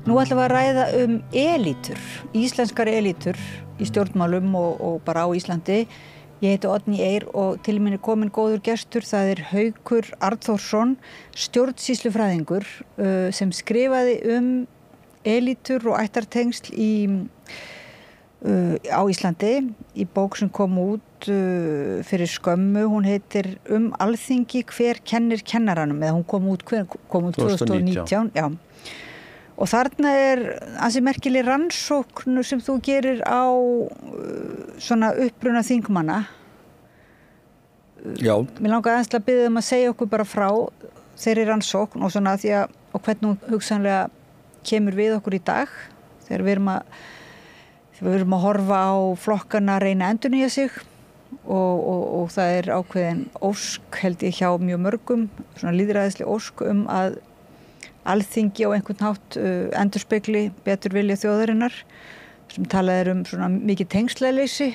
Nú ætlum við að ræða elítur, íslenskar elítur í stjórnmálum og bara á Íslandi. Ég heiti Oddný Eir og til mín kominn góður gestur, það Haukur Arnþórsson, stjórnsýslufræðingur sem skrifaði elítur og ættartengsl á Íslandi í bók sem kom út fyrir skömmu. Hún heitir Alþingi, hver kennir kennaranum, eða hún kom út 2019. Já. Og þarna ansi merkileg rannsókn sem þú gerir á svona uppruna þingmanna. Já. Mér langaði aðeins að biðja að segja okkur bara frá þeirri rannsókn og svona og hvernig hún hugsanlega kemur við okkur í dag þegar við erum að horfa á flokkana reyna að endurnýja sig og það ákveðin ósk held ég hjá mjög mörgum, svona lýðræðisleg ósk að Alþingi á einhvern hátt endurspegli betur vilja þjóðarinnar sem talað svona mikið tengslaleysi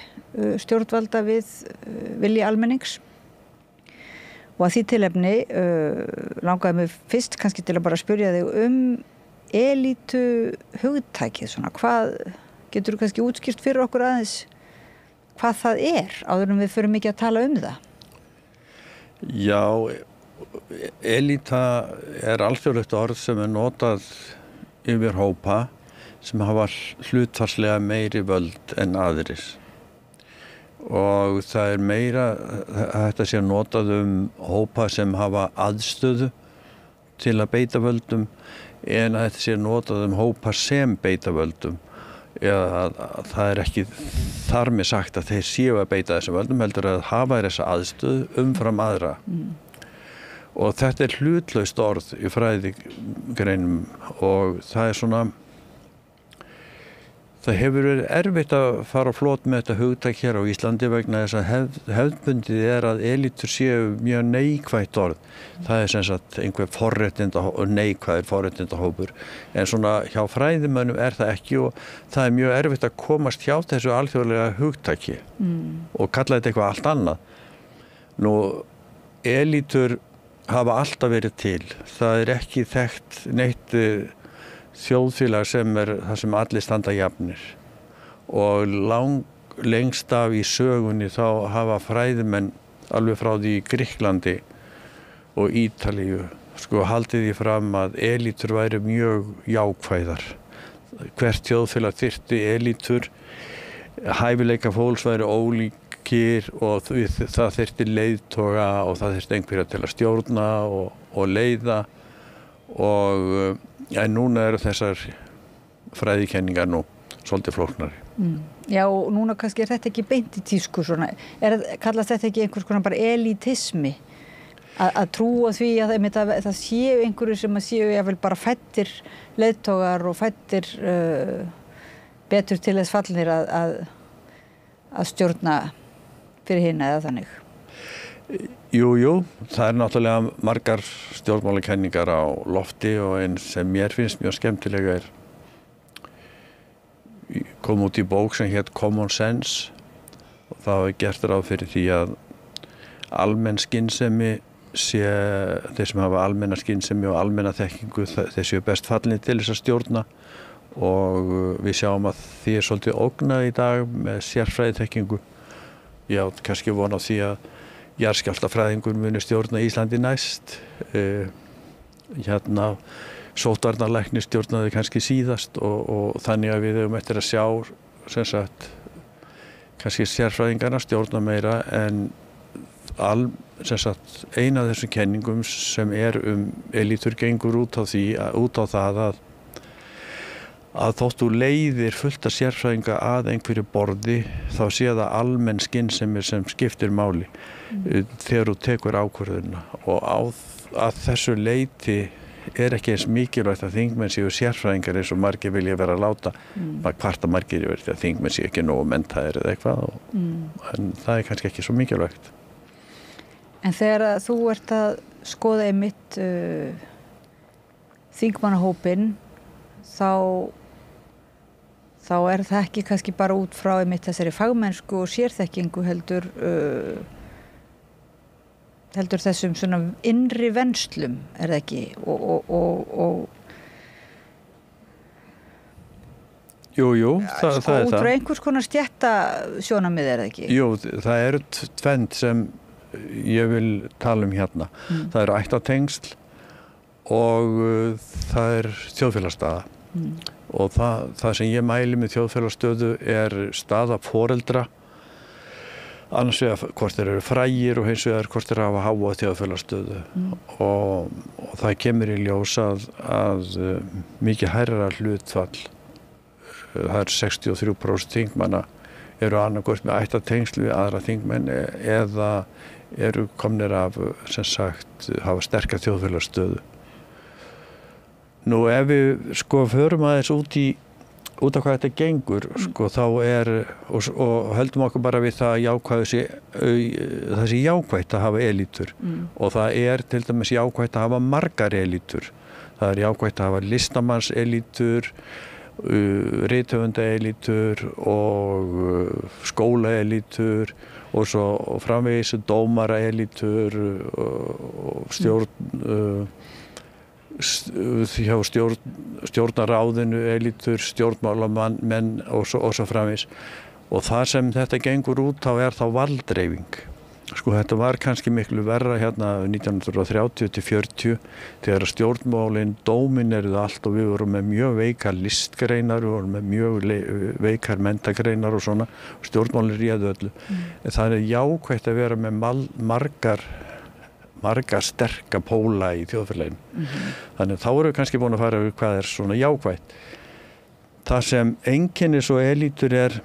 stjórnvalda við vilja almennings. Og að því tilefni langaði mig fyrst kannski til að bara spyrja þig elítu hugtakið, svona hvað getur þú kannski útskýrt fyrir okkur aðeins hvað það áður en við förum mikið að tala það? Já, elíta alþjóðlegt orð sem notað yfir hópa sem hafa hlutfallslega meiri völd en aðrir. Og það meira þetta sé notað hópa sem hafa aðstöðu til að beita völdum en að þetta sé notað hópa sem beita völdum. Eða það ekki þar með sagt að þeir séu að beita þessum völdum, heldur að hafa þessa aðstöðu umfram aðra. Og þetta hlutlaust orð í fræðigreinum og það svona það hefur verið erfitt að fara á flot með þetta hugtak hér á Íslandi vegna þess að hefðbundið að elítur séu mjög neikvætt orð. Það sem sagt einhver neikvæður forréttindahópur. En svona hjá fræðimönnum það ekki og það mjög erfitt að komast hjá þessu alþjóðlega hugtaki og kalla þetta eitthvað allt annað. Nú, elítur hafa alltaf verið til. Það ekki þekkt neitt þjóðfélag sem það sem allir standa jafnir. Og lengst af í sögunni þá hafa fræðimenn alveg frá því í Grikklandi og Ítalíu haldið því fram að elítur væru mjög jákvæðar. Hvert þjóðfélag þyrfti elítur, hæfileika fólks væru ólíkir og það þyrfti leiðtoga og það þyrfti einhverja til að stjórna og leiða en núna þessar fræðikenningar svolítið flóknari. Já, og núna kannski þetta ekki beint í tísku svona. Kallast þetta ekki einhvers konar bara elítismi? Að trúa því að það séu einhverju sem séu jafnvel bara fæddir leiðtogar og fæddir betur til þess fallnir að stjórna fyrir hina eða þannig. Jú, það náttúrulega margar stjórnmálakenningar á lofti og einn sem mér finnst mjög skemmtilega kom út í bók sem hét Common Sense og það var gert ráð fyrir því að almenn skynsemi þeir sem hafa almenna skynsemi og almenna þekkingu þeir séu best fallinir til þess að stjórna og við sjáum að því svolítið ógnað í dag með sérfræðiþekkingu. Já, kannski von á því að jarðskjálftafræðingur muni stjórna Íslandi næst. Sóttvarnalæknir stjórnaði kannski síðast og þannig að við höfum eftir að sjá sem sagt kannski sérfræðingarna stjórna meira en sem sagt eina af þessum kenningum sem elítur gengur út á það að þóttu leiðir fullt af sérfræðinga að einhverju borði þá sé það almenn skynsemi sem skiptir máli þegar þú tekur ákvörðunina og að þessu leyti ekki eins mikilvægt að þingmenn séu sérfræðingar eins og margir vilja vera að láta hvarta margir yfir því að þingmenn séu ekki nógu menntaðir eða eitthvað en það kannski ekki svo mikilvægt. En þegar þú ert að skoða einmitt þingmannahópinn þá það ekki kannski bara út frá einmitt þessari fagmennsku og sérþekkingu heldur þessum svona innri venslum það ekki og Jú, það er það. Út frá einhvers konar stjætta sjónarmið það ekki? Jú, það eru tvennt sem ég vil tala hérna. Það eru ættatengsl og það er þjóðfélagsstaða. Og það sem ég mæli með þjóðfélagsstöðu er staða foreldra, annars vegar hvort þeir eru frægir og hins vegar hvort þeir hafa háa þjóðfélagsstöðu. Og það kemur í ljós að mikið hærra hlutfall, það er 63% þingmanna eru annarkvort með ættatengsl við aðra þingmenn eða eru komnir af, sem sagt, hafa sterka þjóðfélagsstöðu. Nú ef við förum aðeins út af hvað þetta gengur, þá og höldum okkur bara við það það sé jákvætt að hafa elítur og það er til dæmis jákvætt að hafa margar elítur. Það er jákvætt að hafa listamanns-elítur, rithöfunda-elítur og skóla-elítur og svo framvegis dómara-elítur og hjá stjórnarráðinu elítur, stjórnmálamenn og svo framvegis. Og það sem þetta gengur út á er þá valddreifing. Þetta var kannski miklu verra hérna 1930 til 40 þegar stjórnmálin dómineruðu allt og við vorum með mjög veikar listgreinar, við vorum með mjög veikar menntagreinar og svona. Stjórnmálin réðu öllu. En það er jákvætt að vera með marga sterka póla í þjóðfélaginu. Þannig þá erum við kannski búin að fara yfir hvað er svona jákvætt. Það sem einkennir svo elítur er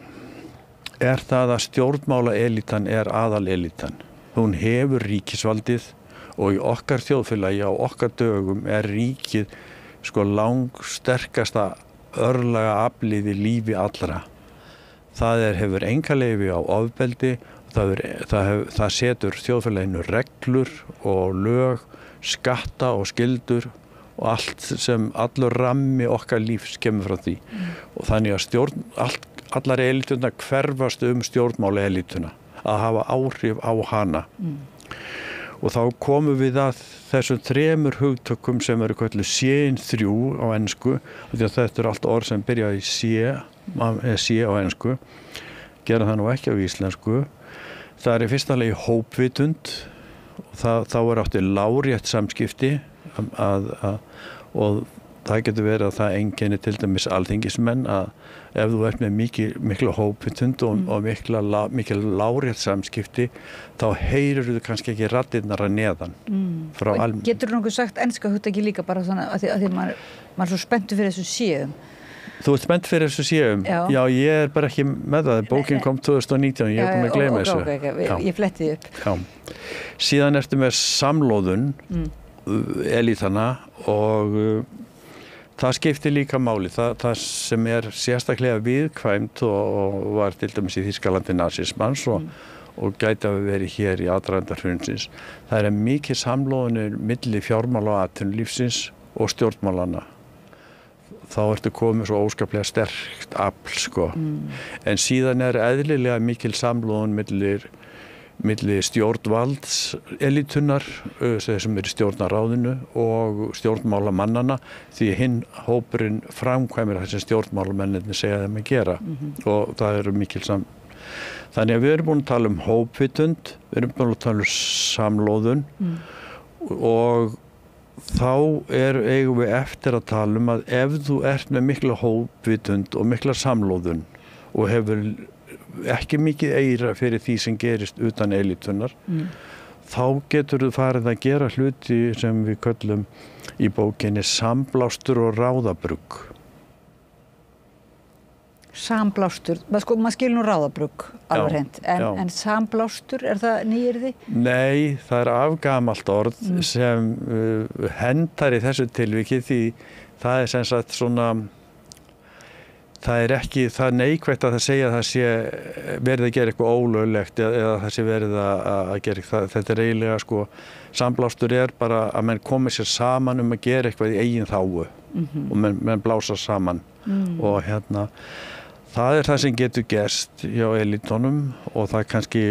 það að stjórnmálaelítan er aðalelítan. Hún hefur ríkisvaldið og í okkar þjóðfélagi á okkar dögum er ríkið langsterkasta örlaga aflið í lífi allra. Það hefur einkaleyfi á ofbeldi. Það setur þjóðfélaginu reglur og lög, skatta og skyldur og allt sem allur rammi okkar lífs kemur frá því. Og þannig að allar elítuna hverfast stjórnmálaelítuna að hafa áhrif á hana. Og þá komum við að þessum 3 hugtökum sem eru kölluð C-in 3 á ensku, því að þetta er allt orð sem byrja í C á ensku, gera það nú ekki á íslensku. Það er í fyrsta lagi hópvitund og þá er átti lárétt samskipti og það getur verið að það einkenni til dæmis alþingismenn að ef þú ert með mikla hópvitund og mikil lárétt samskipti þá heyrir þú kannski ekki raddirnar að neðan. Getur þú nokkuð sagt enska hugtaki líka bara svona að því maður er svo spenntur fyrir þessu séum? Þú ert spennt fyrir þessu séum? Já, ég er bara ekki með það. Bókin kom 2019, ég er búin að gleyma þessu. Ég fletti upp. Já. Síðan ertu með samlóðun, elítana og það skiptir líka máli. Það sem er sérstaklega viðkvæmt og var til dæmis í Þýskalandi nasismans og gæti að verið hér í aðdraganda hrunsins. Það er mikið samlóðunir milli fjármála og atvinnulífsins og stjórnmálana. Þá ertu komið svo óskaplega sterkt afl, En síðan er eðlilega mikil samlóðun milli stjórnvaldselítunar sem eru stjórnarráðinu og stjórnmálamannana því hinn hópurinn framkvæmir það sem stjórnmálamennirnir segja þeim að gera og það eru mikil Þannig að við erum búin að tala um hópvitund, við erum búin að tala um samlóðun og þá eigum við eftir að tala um að ef þú ert með mikla hópvitund og mikla samlóðun og hefur ekki mikið eyra fyrir því sem gerist utan elítunar, þá getur þú farið að gera hluti sem við köllum í bókinni samblástur og ráðabrugg. Samblástur, maður skilur nú ráðabrugg alveg hreint, en samblástur, er það nýyrði? Nei, það er afgamalt orð sem hentar í þessu tilviki því það er sem sagt svona, það er ekki það neikvætt að það segja að það sé verið að gera eitthvað ólöglegt eða það sé verið að gera eitthvað. Þetta er eiginlega samblástur er bara að menn komi sér saman að gera eitthvað í eigin þágu og menn blása saman og það er það sem getur gerst hjá elítunum og það kannski,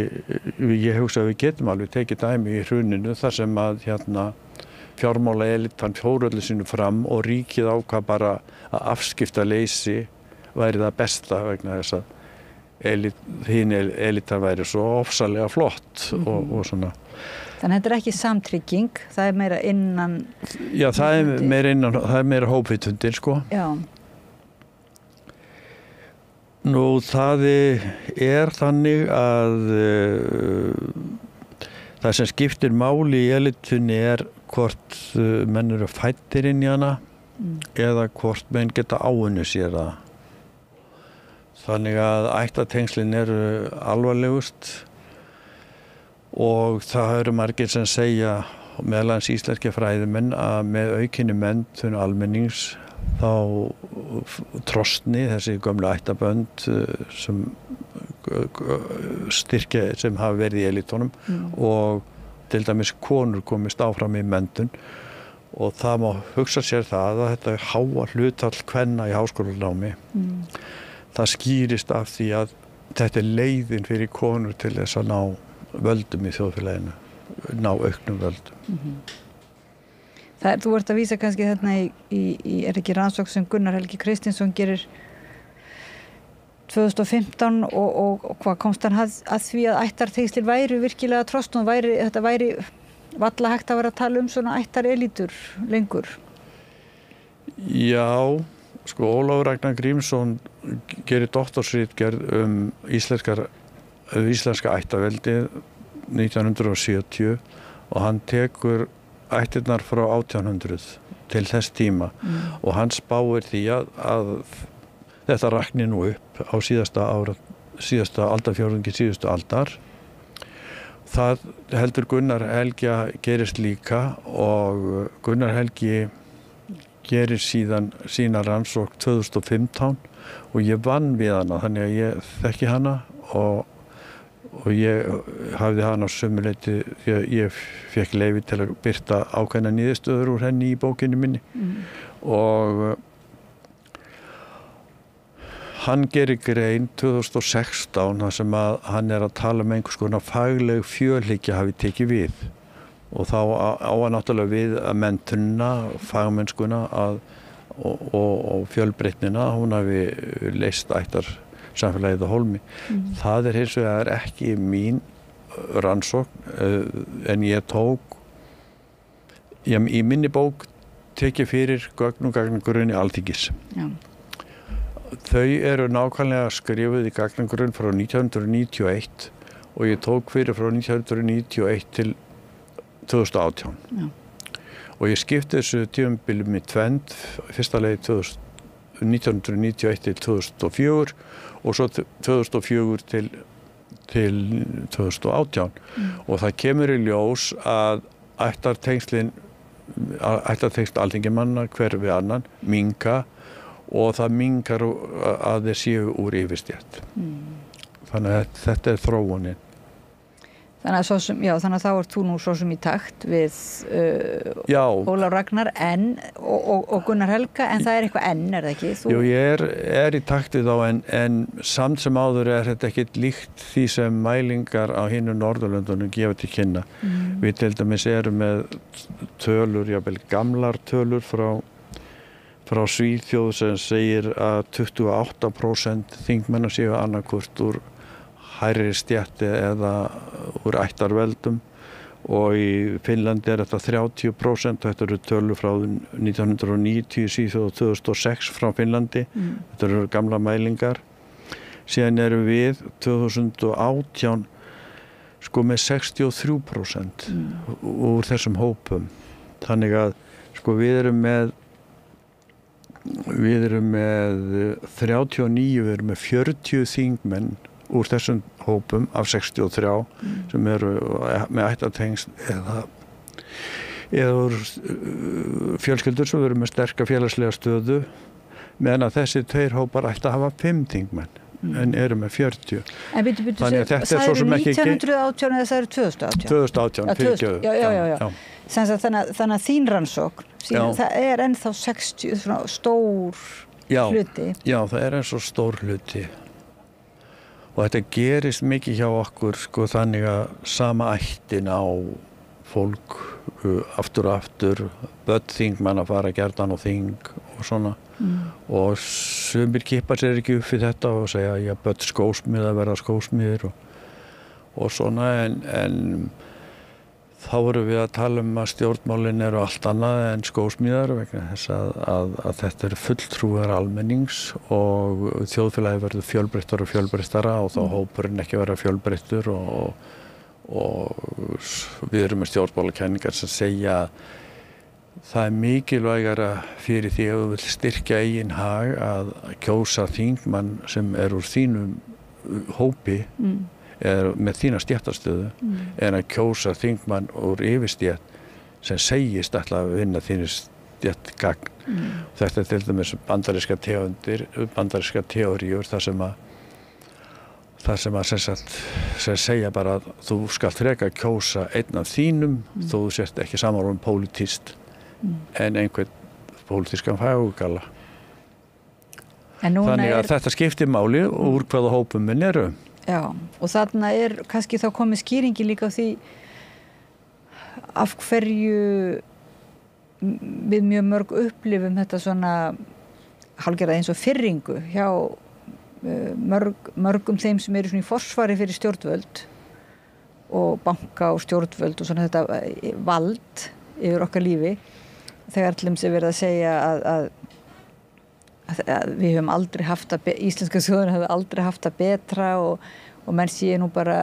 ég hugsa að við getum alveg tekið dæmi í hruninu þar sem að fjármála elítan fór öllu sínu fram og ríkið ákvað bara að afskipta leysi væri það besta vegna þess að hinn elitar væri svo ofsalega flott og svona. Þannig að þetta er ekki samtrygging, það er meira innan... Já, það er meira hópvitundin, sko. Já. Nú, það er þannig að það sem skiptir máli í elitunni er hvort menn eru fæddir inn í hana eða hvort menn geta áunnið sér það. Þannig að ættartengslin eru alvarlegust og það eru margir sem segja, meðal annars íslenskir fræðimenn, að með aukinni menntun almennings þá trosni þessi gömlu ættarbönd sem styrkja sem hafa verið í elitunum og til dæmis konur komist áfram í menntun og það má hugsa sér það að þetta háa hlutfall kvenna í háskólanámi það skýrist af því að þetta er leiðin fyrir konur til þess að ná völdum í þjóðfélaginu, ná auknum völdum. Þú ert að vísa kannski þarna í er ekki rannsókn sem Gunnar Helgi Kristinsson gerir 2015 og hvað komst hann að því að ættartengslir væru virkilega trosnum, þetta væri varla hægt að vera að tala svona ættarelítur lengur? Já, sko Ólafur Ragnar Grímsson gerir doktorsritgerð íslenska ættarveldi 1970 og hann tekur ættirnar frá 1800 til þess tíma og hann spáir því að þetta rakni nú upp á síðasta aldarfjórðungi síðustu aldar. Það heldur Gunnar Helgi gerist líka og Gunnar Helgi gerir síðan sína rannsókn 2015 og ég vann við hana, þannig að ég þekki hana og ég hafði hana á sömuleyti því að ég fékk leyfi til að birta ákveðna niðurstöður úr henni í bókinni minni og hann gerir grein 2016 þar sem að hann er að tala um einhvers konar fagleg fjölhyggja hafi tekið við og þá á að náttúrulega við að menntunina, fagmennskuna og fjölbreytnina, hún hafi leyst ættar samfélagið á hólmi. Það er hins vegar ekki mín rannsókn en ég tók í minni bók tekið fyrir gögn og gagnagrunni Alþingis. Já. Þau eru nákvæmlega skrifuð í gagnagrunn frá 1991 og ég tók fyrir frá 1991 til 2018. Já. Og ég skipti þessu tímabilum í tvend, fyrsta leið 1991 til 2004 og svo 2004 til 2018 og það kemur í ljós að ættartengsl alþingismanna hver við annan minnka og það minnkar að þeir séu úr yfirstétt. Þannig að þetta er þróunin. Þannig að þá ert þú nú svo sem í takt við Ólaf Ragnar og Gunnar Helga, en það er eitthvað enn, er það ekki? Jú, ég er í takt við þá en samt sem áður er þetta ekkert líkt því sem mælingar á hinum Norðurlöndunum gefa til kynna. Við til dæmis erum með tölur, jafnvel gamlar tölur frá Svíþjóð sem segir að 28% þingmenn séu annarkvort úr hærri stétti eða úr ættarveldum og í Finnlandi er þetta 30%, þetta eru tölur frá 1990 Svíþjóð og 2006 frá Finnlandi, þetta eru gamla mælingar. Síðan erum við 2018 sko með 63% úr þessum hópum. Þannig að sko við erum með 39, við erum með 40 þingmenn úr þessum hópum af 63 sem eru með ættartengsl eða úr fjölskyldur sem eru með sterka félagslega stöðu meðan að þessi tveir hópar ætti að hafa 5 þingmenn en eru með 40. En bíddu, það eru 1918 eða það eru 2018? 2018, já. Þannig að þín rannsókn, það er ennþá 60 stór hluti. Já, það er ennþá stór hluti. Og þetta gerist mikið hjá okkur sko þannig að sama ættin á fólk aftur og aftur, börn þingmann að fara gjarnan á þing og svona. og sumir kippa sér ekki upp fyrir þetta og segja ég börn skósmið að verða skósmiðir og svona en þá erum við að tala að stjórnmálin eru allt annað en skósmíðar vegna þess að þetta eru fulltrúar almennings og þjóðfélagi verður fjölbreyttara og fjölbreyttara og þá hópurinn ekki vera fjölbreyttur og við erum með stjórnmálakenningar sem segja það er mikilvægara fyrir því að þú vill styrkja eigin hag að kjósa þingmann sem úr þínum hópi er með þína stéttastöðu en að kjósa þingmann úr yfirstétt sem segist ætla að vinna þínir stétt gagn. Þetta er til dæmis bandarískar teóríur þar sem segja bara að þú skalt frekar kjósa einn af þínum þó þú sért ekki sammála pólitískt en einhvern pólitískan fagugalla. Þannig að þetta skiptir máli úr hvaða hópum minn eru. Já, og þarna kannski þá komið skýringi líka á því af hverju við mjög mörg upplifum þetta svona hálfgerða eins og firringu hjá mörgum þeim sem eru svona í forsvari fyrir stjórnvöld og banka og stjórnvöld og svona þetta vald yfir okkar lífi þegar allum sem verið að segja að við höfum aldrei haft íslenska þjóðin hefur aldrei haft það betra og menn sé nú bara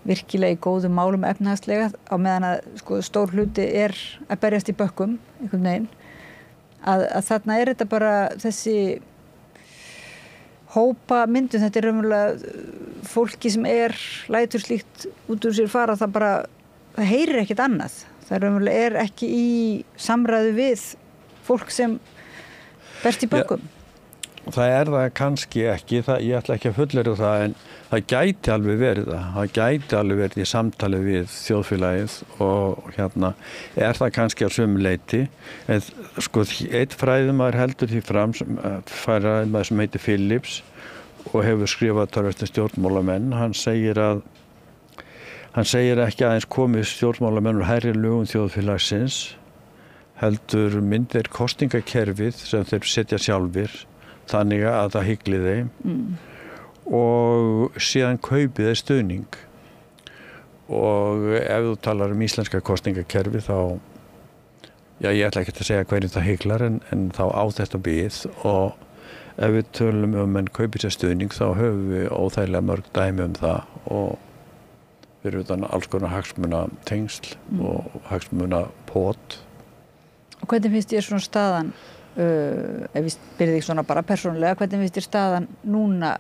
virkilega í góðum málum efnahagslega á meðan að sko, stór hluti að berjast í bökkum einhvern veginn að þarna þetta bara þessi hópa myndun, þetta raunverulega fólki sem lætur slíkt út úr sér fara það heyrir ekkert annað það raunverulega ekki í samræðu við fólk sem berst í bökkum. Það það kannski ekki, ég ætla ekki að fullyrða það en það gæti alveg verið það gæti alveg verið í samtali við þjóðfélagið og það kannski á sömu leyti en sko einn fræðimaður heldur því fram fræðimaður sem heitir Phillips og hefur skrifað tölvöldin stjórnmálamenn hann segir ekki aðeins komið stjórnmálamenn úr hærri lögum þjóðfélagsins heldur myndir kosningakerfið sem þeir setja sjálfir þannig að það hygli þeim og síðan kaupið þeir stuðning og ef þú talar íslenska kosningakerfi þá ég ætla ekki að segja hverju það hyglar en þá á þetta við og ef við tölum menn kaupið sér stuðning þá höfum við óþægilega mörg dæmi það og við erum utan alls konar hagsmuna tengsl og hagsmuna pot. Og hvernig finnst þér svona staðan ef við byrjum þig svona bara persónulega hvernig finnst þér staðan núna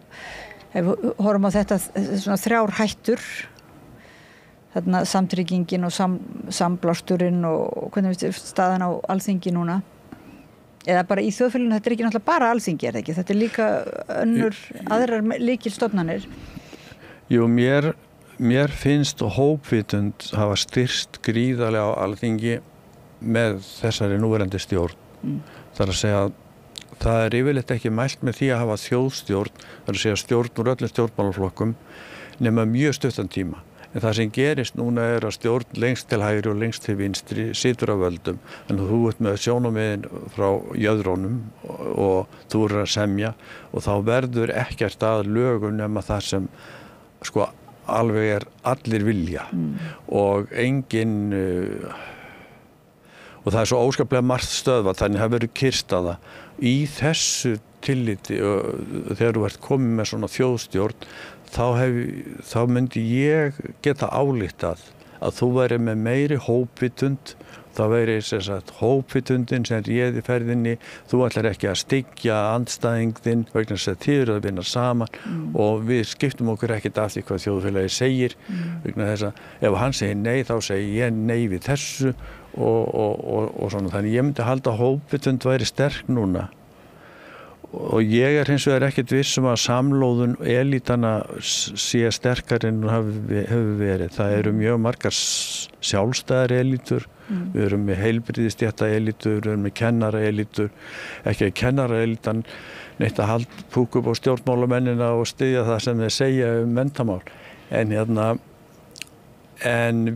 ef við horfum á þetta svona 3 hættur þarna samtryggingin og samblásturinn og hvernig finnst þér staðan á Alþingi núna eða bara í þjóðfélaginu þetta ekki náttúrulega bara Alþingi þetta ekki, þetta líka aðrar lykilstofnanir. Jú, mér finnst hópvitund hafa styrst gríðarlega á Alþingi með þessari núverandi stjórn þar að segja að það yfirleitt ekki mælt með því að hafa þjóðstjórn þar að segja stjórn úr öllum stjórnmálaflokkum nema mjög stuttan tíma en það sem gerist núna að stjórn lengst til hægri og lengst til vinstri situr á völdum en þú ert með sjónarmiðin frá jöðrónum og þú að semja og þá verður ekkert að lögum nema það sem sko alveg allir vilja og engin og það svo óskaplega margt stöðvað þannig það verður kyrstaða í þessu tilliti þegar þú ert komið með svona þjóðstjórn þá myndi ég geta álítað að þú væri með meiri hópvitund það væri hópvitundin sem réði ferðinni þú ætlar ekki að styggja andstæðinginn vegna þess að þið eru að vinna saman og við skiptum okkur ekkert af því hvað þjóðfélagi segir vegna þess að ef hann segir nei þá segir ég nei við þessu og svona þannig ég myndi halda að hópvitund væri sterk núna og ég hins vegar ekkert viss að samlóðun elítana sé sterkar en hefur verið það eru mjög margar sjálfstæðar elítur við erum með heilbrigðisstétta elítur við erum með kennara elítur ekki að kennara elítan neitt að halda púk upp á stjórnmálamennina og styðja það sem þeir segja menntamál en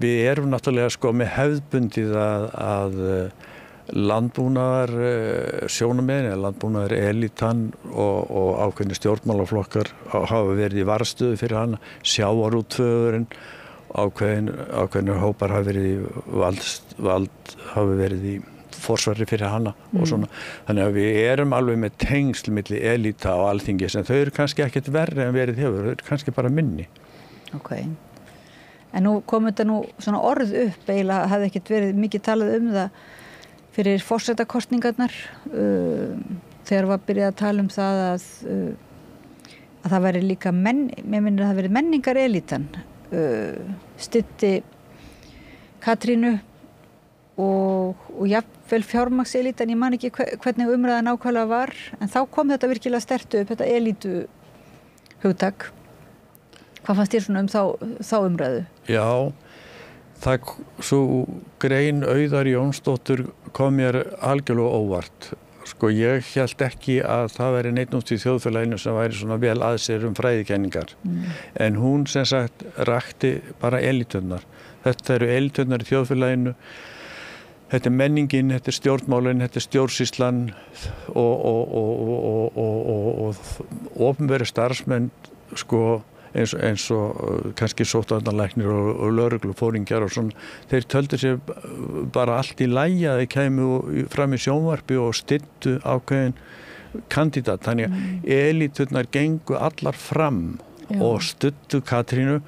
við erum náttúrulega sko með hefðbundið að landbúnaðar sjónarmiðin eða landbúnaðar elitan og ákveðni stjórnmálaflokkar hafa verið í varðstöðu fyrir hana, sjávarútvegurinn, ákveðnir hópar hafa verið í hafa verið í forsvari fyrir hana og svona. Þannig að við erum alveg með tengsl milli elita og Alþingi sem þau eru kannski ekkert verri en verið hefur, þau eru kannski bara minni. Ok. En nú kom þetta svona orð upp, eiginlega hafði ekkert verið mikið talað það fyrir forsetakosningarnar þegar var byrjað að tala það að það væri líka mér minnir að það verið menningar elitan styddi Katrínu og jafnvel fjármagns elitan, ég man ekki hvernig umræðan nákvæmlega var, en þá kom þetta virkilega sterkt upp, þetta elitu hugtak. Hvað fannst þér svona þá umræðu? Já, svo grein Auðar Jónsdóttur kom mér algjörlega óvart. Sko ég hélt ekki að það væri neitt út í þjóðfélaginu sem væri svona vel að sér fræðikenningar. En hún sem sagt rakti bara eliturnar. Þetta eru eliturnar í þjóðfélaginu. Þetta er menningin, þetta er stjórnmálin, þetta er stjórnsýslan og opinberir starfsmenn sko eins og kannski sóttvarnalæknir og lögreglufóringjar og svona, þeir töldu sér bara allt í lagi að þeir kæmu fram í sjónvarpi og styddu ákveðin kandidat. Þannig að eliturnar gengu allar fram og studdu Katrínu.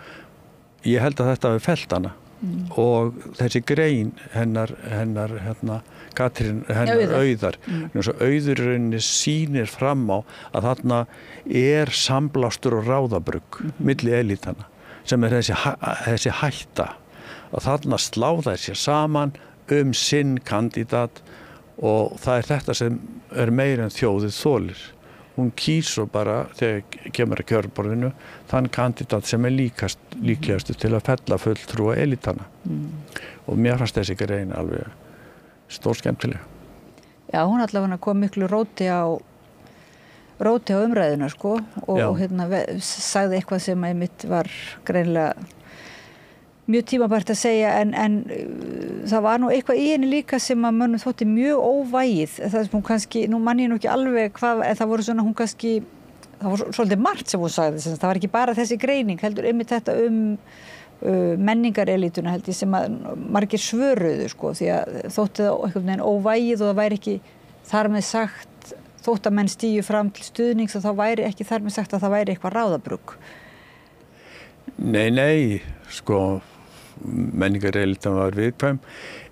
Ég held að þetta hafi fellt hana. Og þessi grein hennar Katrín, Auðar Auðurinn sýnir fram á að þarna er samblástur og ráðabrugg milli elitana sem er þessi hætta að þarna slá þær sér saman sinn kandidat og það er þetta sem er meira en þjóðið þolir. Hún kýs svo bara þegar kemur að kjörborðinu þann kandidat sem er líklegastu til að fella fulltrúa elitana. Og mér fannst þessi grein alveg stórskemmtileg. Já, hún allavega kom miklu róti á umræðuna sko og sagði eitthvað sem einmitt var greinilega mjög tímabært að segja en það var nú eitthvað í henni líka sem að mönnum þótti mjög óvægið. Það sem hún kannski, nú man ég nú ekki alveg hvað, en það voru svona hún kannski, það var svolítið margt sem hún sagði, það var ekki bara þessi greining, heldur einmitt þetta menningarelítuna held ég sem að margir svöruðu sko, því að þótti það einhvern veginn óvægið og það væri ekki þar með sagt, þótt að menn stígu fram til stuðnings og þá væri ekki þar með sagt að það væri eitthvað ráðabrugg. Nei, sko menningarelitan var viðkvæm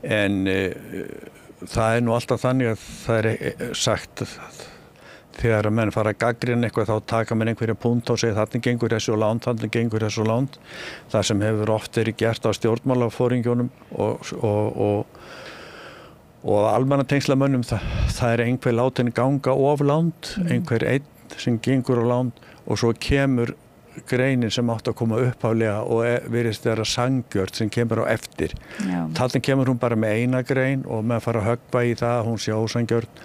en það er nú alltaf þannig að það er sagt þegar að menn fara að gagnrýna eitthvað þá taka menn einhverja punkt og segja þarna gengur þessu langt, þarna gengur þessu langt. Það sem hefur oft verið gert af stjórnmálafóringjónum og almannatengslamönnum það er einhver látin ganga of langt, einhver einn sem gengur of langt og svo kemur greinin sem átt að koma upphálega og virðist vera sangjörn sem kemur á eftir. Þarna kemur hún bara með eina grein og með að fara að höggva í það að hún sé ósangjörn.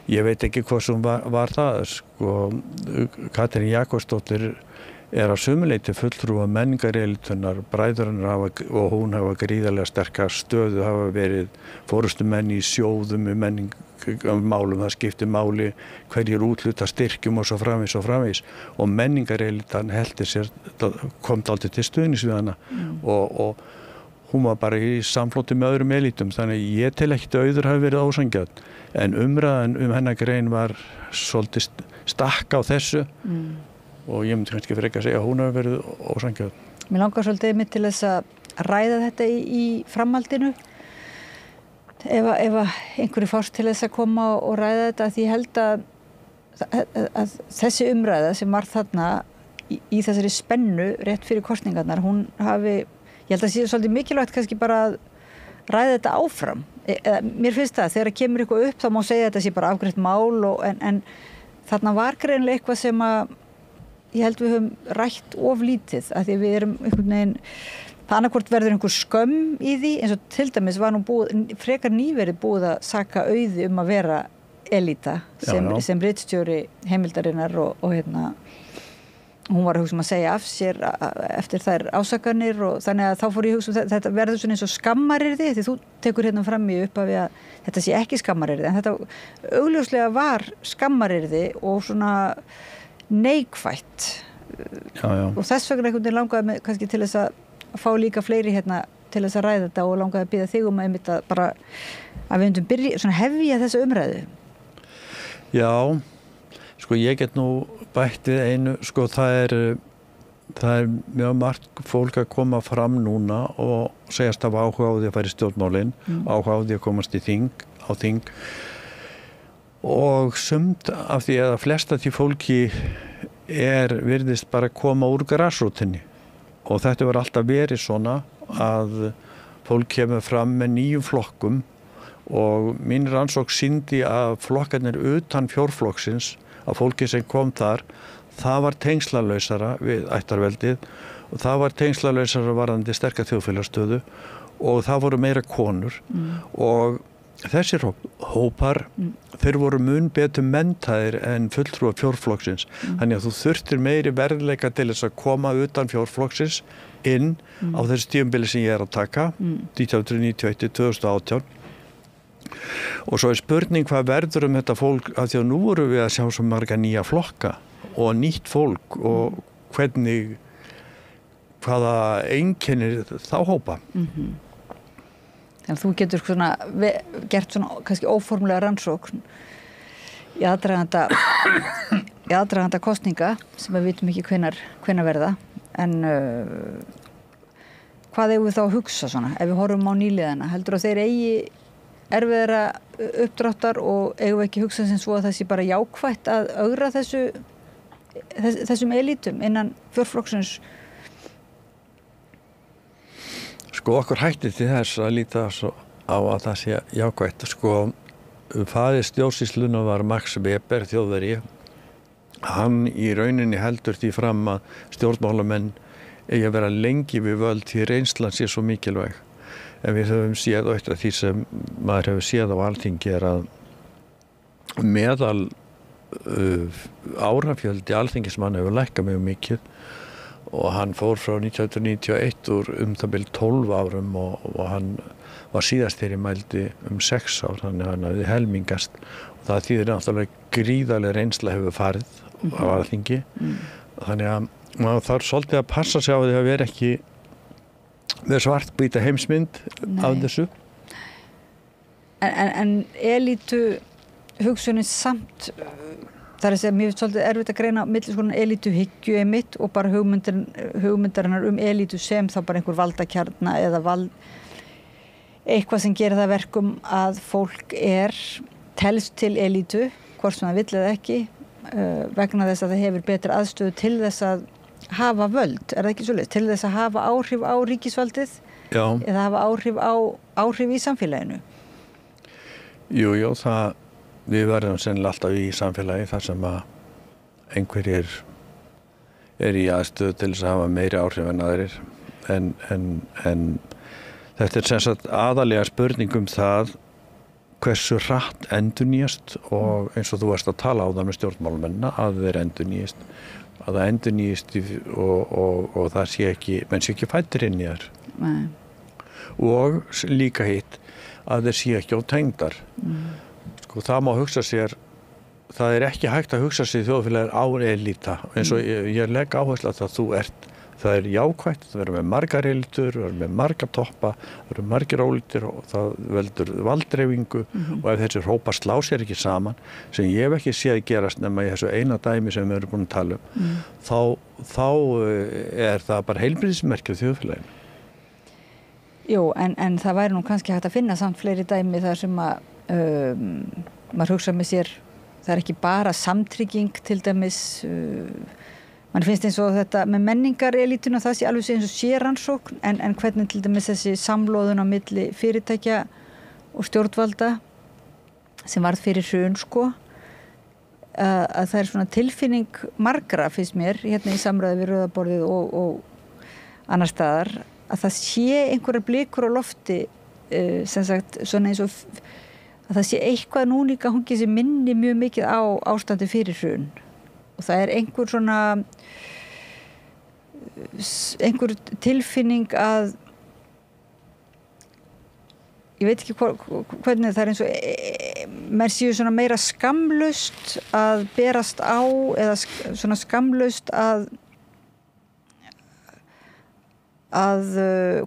Ég veit ekki hvað sem var það. Sko, Katrín Jakobsdóttir er að sumuleyti fulltrúa menningarelitunar, bræðurinnar og hún hafa gríðarlega sterka stöðu, hafa verið forystumenn í sjóðum málum, það skiptir máli hverjir útluta styrkjum og svo framvegis og menningarelitan heldur sér, kom dálítið til stuðnings við hana og hún var bara í samfloti með öðrum elitum, þannig ég tel ekkert að Auður hafi verið ósangjörn en umræðan hennar grein var svolítið stakk á þessu og ég myndi kannski frekar að segja að hún hafi verið ósangjörn. Mér langar svolítið mitt til þess að ræða þetta í framhaldinu ef einhverju fórst til þess að koma og ræða þetta, því ég held að þessi umræða sem var þarna í þessari spennu rétt fyrir kosningarnar, hún hafi, ég held að sé svolítið mikilvægt kannski bara að ræða þetta áfram. Mér finnst það, þegar kemur eitthvað upp þá má segja að þetta sé bara afgreitt mál en þarna var greinilega eitthvað sem að ég held við höfum rætt of lítið, af því við erum einhvern veginn annarkvort verður einhver skömm í því, eins og til dæmis var nú frekar nýverið búið að saka Auði að vera elita sem ritstjóri Heimildarinnar og hún var að hugsa að segja af sér eftir þær ásakanir og þannig að þá fór ég að hugsa þetta verður svona eins og skammarirði því þú tekur hérna fram í upphafi að þetta sé ekki skammarirði en þetta augljóslega var skammarirði og svona neikvætt og þess vegna einhvern veginn langaði mig kannski til þess að fá líka fleiri hérna til þess að ræða þetta og langaði að biðja þig einmitt að bara að við myndum byrja svona hefja þessa umræðu. Já, sko ég get nú bætt við einu, sko það er mjög margt fólk að koma fram núna og segjast af áhuga á því að fara í stjórnmálin, áhuga á því að komast á þing og sumt af því eða flest af því fólki virðist bara koma úr grasrótinni og þetta var alltaf verið svona að fólk kemur fram með nýjum flokkum og mín rannsókn sýndi að flokkarnir utan fjórflokksins að fólki sem kom þar, það var tengslalausara við ættarveldið og það var tengslalausara varðandi sterka þjóðfélagsstöðu og það voru meira konur og þessir hópar, þeir voru mun betur menntaðir en fulltrúa fjórflokksins. Þannig að þú þurftir meiri verðleika til þess að koma utan fjórflokksins inn á þessi tímabili sem ég að taka, 1991-2018. Og svo er spurning hvað verður þetta fólk af því að nú vorum við að sjá svo marga nýja flokka og nýtt fólk og hvaða einkennir þá hópa. Þannig að þú getur svona gert svona kannski óformlega rannsókn í aðdraganda kosninga sem við vitum ekki hvenær verða en hvað eigum við þá að hugsa svona ef við horfum á nýliðana heldur að þeir eigi erfiðara uppdráttar og eigum við ekki hugsa sem svo að það sé bara jákvætt að ögra þessum elítum innan fjórflokksins. Sko okkur hættir til þess að líta á að það sé jákvætt. Sko faðir stjórnsýslunnar var Max Weber, Þjóðverji. Hann í rauninni heldur því fram að stjórnmálamenn eigi að vera lengi við völd því reynslan sé svo mikilvæg. En við höfum séð og eitt af því sem maður hefur séð á Alþingi er að meðal árafjöldi alþingismanna hefur lækkað mjög mikið og hann fór frá 1991 úr það bil 12 árum og hann var síðast þegar ég mældi 6 ár, þannig að hann hafði helmingast og það þýðir náttúrulega gríðarleg reynsla hefur farið á Alþingi þannig að maður þarf svolítið að passa sig á því að vera ekki með svartbýta heimsmynd af þessu. En elítu hugsunin samt það er að segja, mér finnst svolítið erfitt að greina milli svona elítuhyggju einmitt og bara hugmyndarinnar elítu sem þá bara einhver valdakjarna eða eitthvað sem gerir það verkum að fólk telst til elítu, hvort sem það vill eða ekki, vegna þess að það hefur betri aðstöðu til þess að hafa völd, er það ekki svoleiðis, til þess að hafa áhrif á ríkisvaldið eða hafa áhrif í samfélaginu? Jú, við verðum sennilega alltaf í samfélagi þar sem að einhverjir í aðstöðu til þess að hafa meiri áhrif en aðrir en þetta sem sagt aðalega spurning það hversu hratt endurnýjast og eins og þú varst að tala á það með stjórnmálumennina að þeir endurnýjast að það endurnýjast og það sé ekki fæddir inn í þær og líka hitt að þeir sé ekki ótengdar sko það má hugsa sér það ekki hægt að hugsa sér þjóðfélagar á elíta eins og ég legg áherslu að það jákvætt, það verður með margar elítur, það verður með margar toppa, það verður margir ólítir og það veldur valdreifingu og ef þessir hópar slá sér ekki saman sem ég hef ekki séð gerast nema í þessu eina dæmi sem við erum búin að tala þá það bara heilbrigðismerki á þjóðfélaginu. Jú, en það væri nú kannski hægt að finna samt fleiri dæmi þar sem að maður hugsa með sér, það ekki bara samtrygging til dæmis mann finnst eins og þetta með menningarelítuna það sé alveg eins og sérrannsókn en hvernig til dæmis þessi samlóðun á milli fyrirtækja og stjórnvalda sem varð fyrir hrun sko að það svona tilfinning margra finnst mér hérna í samræði við Rauða borðið og annar staðar að það sé einhverjar blikur á lofti sem sagt svona eins og að það sé eitthvað núlíka hungi sem minni mjög mikið á ástandi fyrir hrun og það einhver svona einhver tilfinning að ég veit ekki hvernig það eins og menn séu svona meira skamlaust að berast á eða svona skamlaust að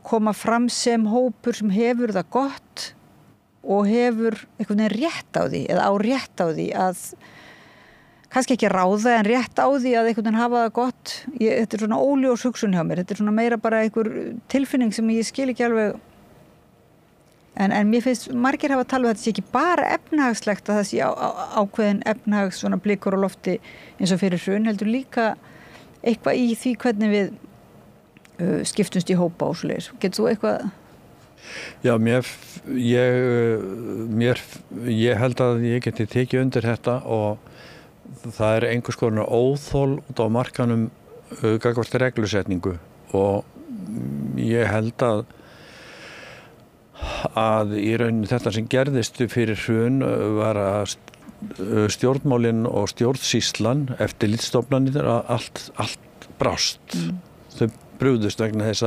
koma fram sem hópur sem hefur það gott og hefur einhvern veginn rétt á því eða á rétt á því að kannski ekki ráða en rétt á því að einhvern veginn hafa það gott. Þetta svona óljós hugsun hjá mér. Þetta svona meira bara einhver tilfinning sem ég skil ekki alveg en mér finnst margir hafa talað að þetta sé ekki bara efnahagslegt að það sé ákveðin efnahags svona blikur á lofti eins og fyrir hrun heldur líka eitthvað í því hvernig við skiptumst í hópa og svoleiðis. Getur þú eitthvað? Já, ég held að ég geti tekið undir þetta og það er einhvers konar óþol út á markanum gagnvart reglusetningu og ég held að í rauninni þetta sem gerðist fyrir hrun var að stjórnmálin og stjórnsýslan eftirlitsstofnanir að allt brást. Þau brugðust vegna þess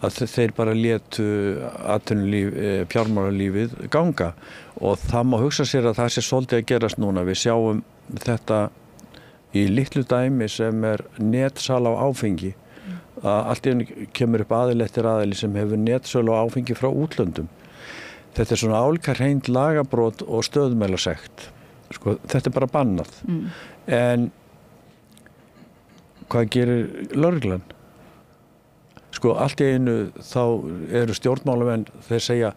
að þeir bara létu fjármálalífið ganga og það má hugsa sér að það sé svolítið að gerast núna. Við sjáum þetta í litlu dæmi sem er netsala á áfengi. Allt í einu kemur upp aðili eftir aðili sem hefur netsölu á áfengi frá útlöndum. Þetta er svona álíka hreint lagabrot og stöðumælasekt. Sko, þetta er bara bannað. En hvað gerir lögreglan? Sko, allt í einu þá eru stjórnmálamenn, þeir segja,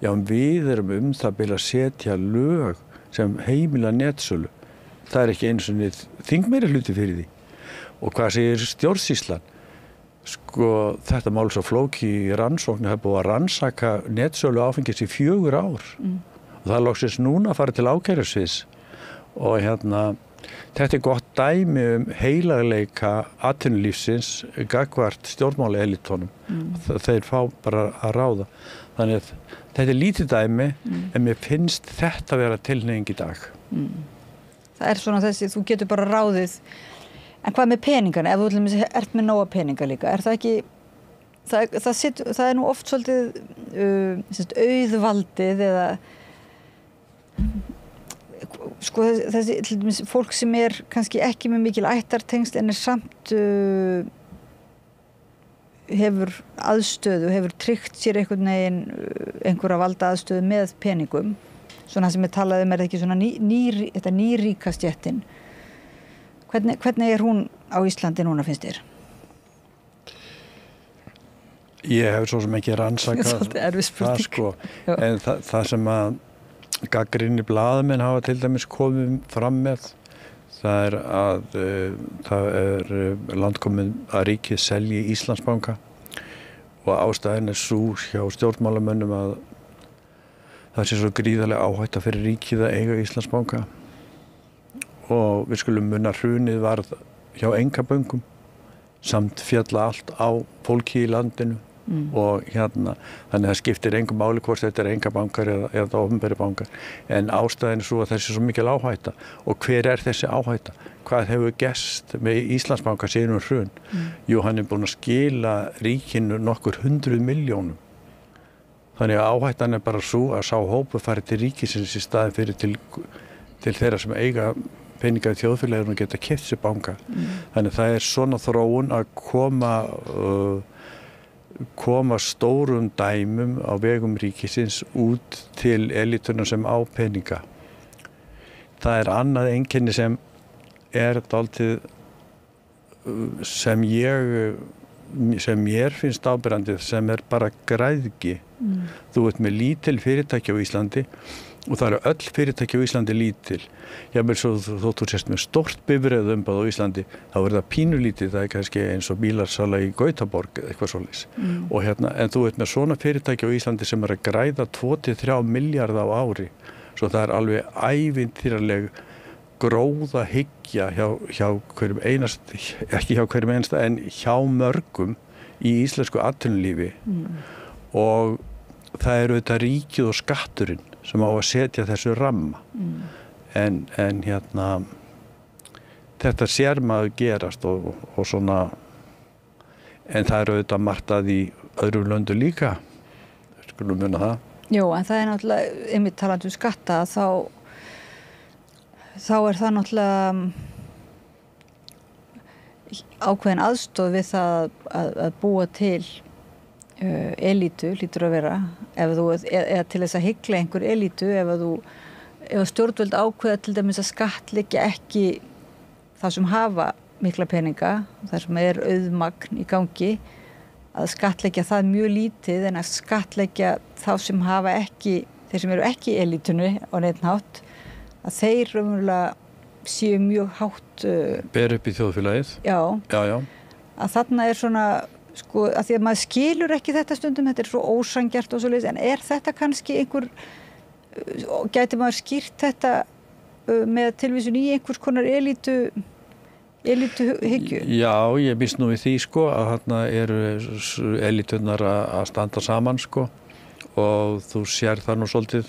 já, við erum það bil að setja lög sem heimila netsölu. Það er ekki einu sinni þingmeirihluti fyrir því. Og hvað segir stjórnsýslan? Sko, þetta mál svo flóki í rannsóknu hefur búið að rannsaka netsölu áfengis í 4 ár. Og það loksins núna að fara til ákærusviðs. Og þetta er gott dæmi heilagleika atvinnulífsins gagnvart stjórnmálaelitunum. Þeir fá bara að ráða. Þannig að þetta er lítið dæmi en mér finnst þetta vera tilhneiging í dag. Það er svona þessi, þú getur bara ráðið. En hvað með peningana? Ef þú ert með nóga peninga líka, er það ekki, það er nú oft svolítið auðvaldið eða sko þessi til dæmis fólk sem er kannski ekki með mikil ættartengsl en er samt hefur aðstöðu, hefur tryggt sér einhverja valda aðstöðu með peningum. Svona sem talað er ekki svona þetta nýríka stéttin. Hvernig er hún á Íslandi núna, finnst þér? Ég hef svo sem ekki rannsakað það sko. En það sem að gagnrýnir blaðamenn hafa til dæmis komið fram með það er að landkomin að ríkið selji Íslandsbanka og ástæðan er sú hjá stjórnmálamönnum að það sé svo gríðarlega áhætta fyrir ríkið að eiga Íslandsbanka og við skulum muna hrunið varð hjá einkaböngum samt fjalla allt á fólki í landinu og þannig að það skiptir engu máli hvort þetta er einkabankar eða opinberir bankar en ástæðin er svo að þessi er svo mikil áhætta og hver er þessi áhætta? Hvað hefur gerst með Íslandsbanka síðan hrun? Jú, hann er búinn að skila ríkinu nokkur 100 milljónum. Þannig að áhættan er bara svo að sá hópu fari til ríkisins í staðin fyrir til þeirra sem eiga peninga í þjóðfélaginu og geta keypt sér banka. Þannig að það er svona þróun að koma stórum dæmum á vegum ríkisins út til elituna sem á peninga. Það er annað einkenni sem er dálítið sem mér finnst áberandi sem er bara græðgi. Þú ert með lítil fyrirtæki á Íslandi og það eru öll fyrirtæki á Íslandi lítil. Jafnvel svo þótt þú sést með stórt bifreiðaumbúð á Íslandi, þá er það pínulítið, það er kannski eins og bílarsala í Gautaborg eða eitthvað svoleiðis. Og en þú ert með svona fyrirtæki á Íslandi sem er að græða 2-3 milljarða á ári. Svo það er alveg ævintýraleg gróðahyggja hjá hverjum einasta, ekki hjá hverjum einasta, en hjá mörgum í íslensku atvinnulífi. Og það eru þetta ríkið og skatturinn sem á að setja þessu ramma. En þetta sér maður gerast og svona, En það auðvitað margt að í öðrum löndum líka, skulum muna það. Jú, en það náttúrulega, einmitt talandi skatta, þá það náttúrulega ákveðin aðstoð við það að búa til elítu, lítur að vera, eða til þess að hyggla einhver elítu, ef stjórnvöld ákveða til dæmis að skattleggja ekki það sem hafa mikla peninga, það sem auðmagn í gangi, að skattleggja það mjög lítið en að skattleggja þá sem hafa ekki, þeir sem eru ekki í elítunni á neinn hátt, að þeir raunverulega séu mjög hátt ber upp í þjóðfélagið. Já. Að þarna svona sko, að því að maður skilur ekki þetta stundum, þetta svo ósanngjarnt og svoleiðis, en þetta kannski gæti maður skýrt þetta með tilvísun í einhvers konar elítuhyggju? Já, ég býst nú við því sko að þarna eru elíturnar að standa saman sko og þú sér það nú svolítið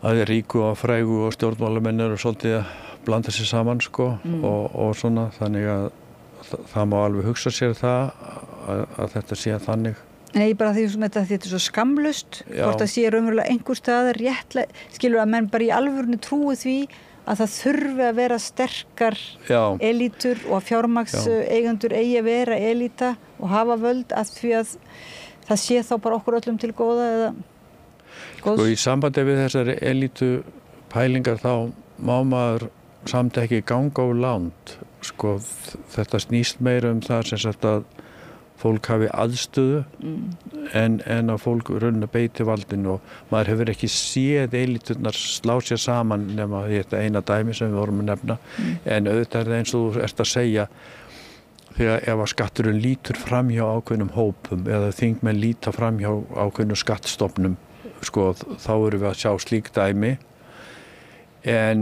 að ríku og frægu og stjórnmálamenn eru svolítið að blanda sér saman sko og svona, þannig að það má alveg hugsa sér það að þetta sé þannig. Nei, bara því að þetta er svo skamlust, hvort það sé raunverulega einhver staðar réttlega, skilur að menn bara í alvörinu trúi því að það þurfi að vera sterkar elítur og að fjármagnseigendur eigi að vera elíta og hafa völd að því að það sé þá bara okkur öllum til góða eða góðs. Sko í sambandi við þessari elítu pælingar þá má maður samt ekki ganga of langt. Sko þetta snýst meira það sem sagt að fólk hafi aðstöðu en að fólk raunna beiti valdinu og maður hefur ekki séð elíturnar slá sér saman nema þetta eina dæmi sem við vorum að nefna en auðvitað það eins og þú ert að segja þegar ef að skatturinn lítur fram hjá ákveðnum hópum eða þingmenn líta fram hjá ákveðnum skattstofnum sko þá erum við að sjá slík dæmi en